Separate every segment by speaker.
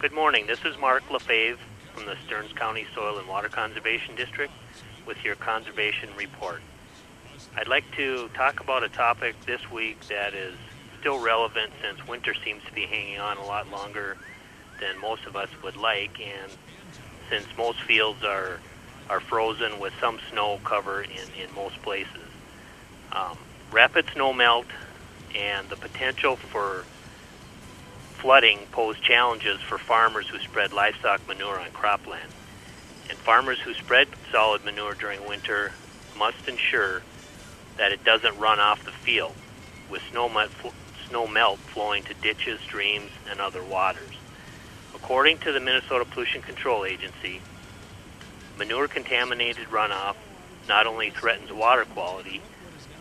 Speaker 1: Good morning. This is Mark Lefebvre from the Stearns County Soil and Water Conservation District with your conservation report. I'd like to talk about a topic this week that is still relevant since winter seems to be hanging on a lot longer than most of us would like, and since most fields are frozen with some snow cover in most places. Rapid snow melt and the potential for flooding pose challenges for farmers who spread livestock manure on cropland. And farmers who spread solid manure during winter must ensure that it doesn't run off the field, with snow melt flowing to ditches, streams, and other waters. According to the Minnesota Pollution Control Agency, manure-contaminated runoff not only threatens water quality,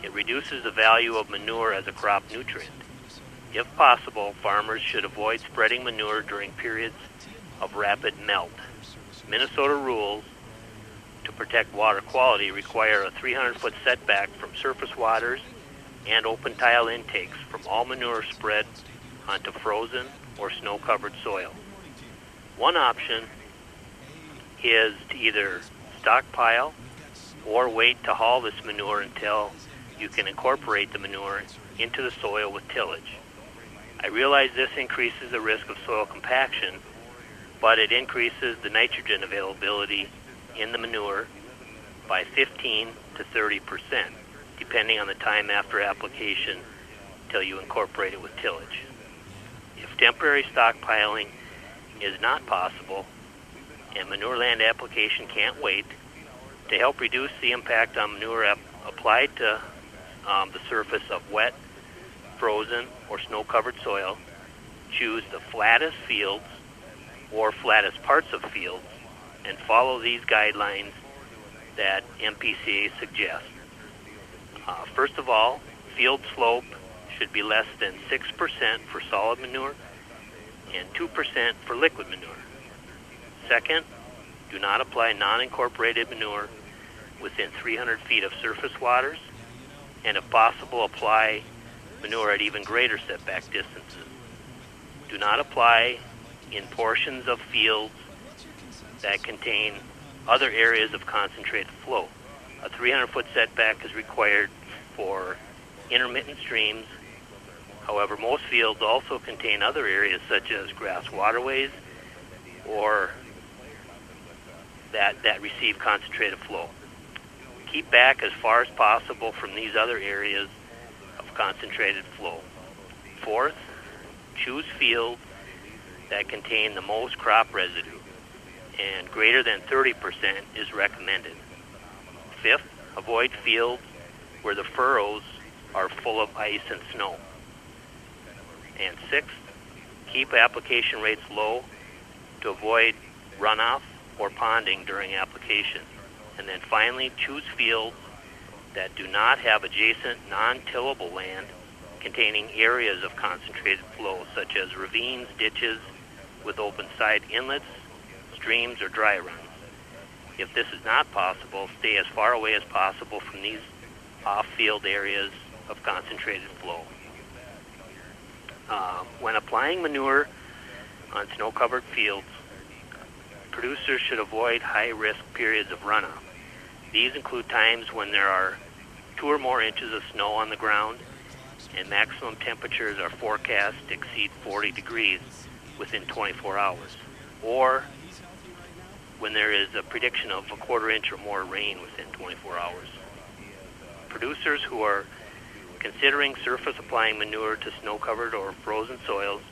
Speaker 1: it reduces the value of manure as a crop nutrient. If possible, farmers should avoid spreading manure during periods of rapid melt. Minnesota rules to protect water quality require a 300-foot setback from surface waters and open tile intakes from all manure spread onto frozen or snow-covered soil. One option is to either stockpile or wait to haul this manure until you can incorporate the manure into the soil with tillage. I realize this increases the risk of soil compaction, but it increases the nitrogen availability in the manure by 15 to 30%, depending on the time after application till you incorporate it with tillage. If temporary stockpiling is not possible and manure land application can't wait, to help reduce the impact on manure applied to the surface of wet, frozen, or snow-covered soil, choose the flattest fields or flattest parts of fields and follow these guidelines that MPCA suggests. First of all, field slope should be less than 6% for solid manure and 2% for liquid manure. Second, do not apply non-incorporated manure within 300 feet of surface waters, and if possible, apply manure at even greater setback distances. Do not apply in portions of fields that contain other areas of concentrated flow. A 300-foot setback is required for intermittent streams. However, most fields also contain other areas such as grass waterways or that receive concentrated flow. Keep back as far as possible from these other areas of concentrated flow. Fourth, choose fields that contain the most crop residue, and greater than 30% is recommended. Fifth, avoid fields where the furrows are full of ice and snow. And sixth, keep application rates low to avoid runoff or ponding during application. And then finally, choose fields that do not have adjacent non-tillable land containing areas of concentrated flow, such as ravines, ditches with open side inlets, streams, or dry runs. If this is not possible, stay as far away as possible from these off-field areas of concentrated flow. When applying manure on snow-covered fields, producers should avoid high-risk periods of runoff. These include times when there are 2 or more inches of snow on the ground and maximum temperatures are forecast to exceed 40 degrees within 24 hours, or when there is a prediction of a 1/4 inch or more rain within 24 hours. Producers who are considering surface applying manure to snow-covered or frozen soils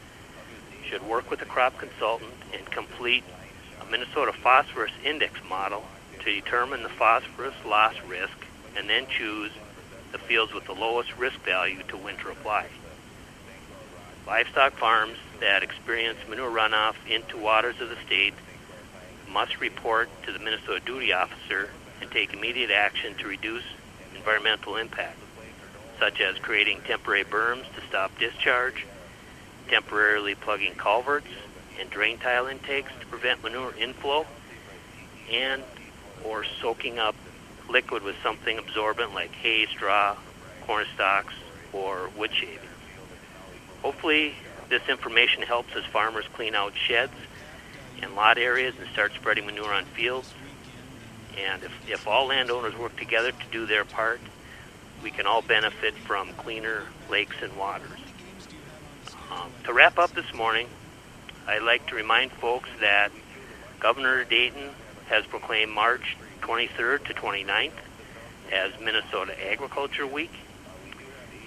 Speaker 1: should work with a crop consultant and complete a Minnesota phosphorus index model to determine the phosphorus loss risk, and then choose the fields with the lowest risk value to winter apply. Livestock farms that experience manure runoff into waters of the state must report to the Minnesota duty officer and take immediate action to reduce environmental impact, such as creating temporary berms to stop discharge, temporarily plugging culverts and drain tile intakes to prevent manure inflow, and or soaking up liquid with something absorbent like hay, straw, corn stalks, or wood shavings. Hopefully this information helps as farmers clean out sheds and lot areas and start spreading manure on fields. And if all landowners work together to do their part, we can all benefit from cleaner lakes and waters. To wrap up this morning, I'd like to remind folks that Governor Dayton has proclaimed March 23rd to 29th as Minnesota Agriculture Week.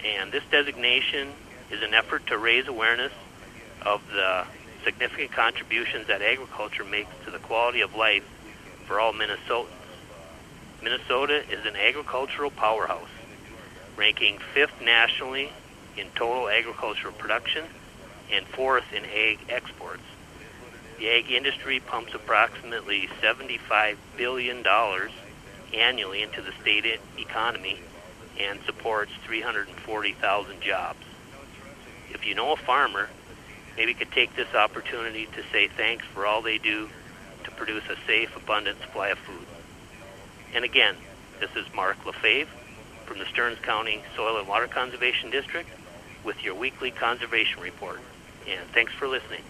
Speaker 1: And this designation is an effort to raise awareness of the significant contributions that agriculture makes to the quality of life for all Minnesotans. Minnesota is an agricultural powerhouse, ranking 5th nationally in total agricultural production and 4th in ag exports. The ag industry pumps approximately $75 billion annually into the state economy and supports 340,000 jobs. If you know a farmer, maybe you could take this opportunity to say thanks for all they do to produce a safe, abundant supply of food. And again, this is Mark Lefebvre from the Stearns County Soil and Water Conservation District with your weekly conservation report. And thanks for listening.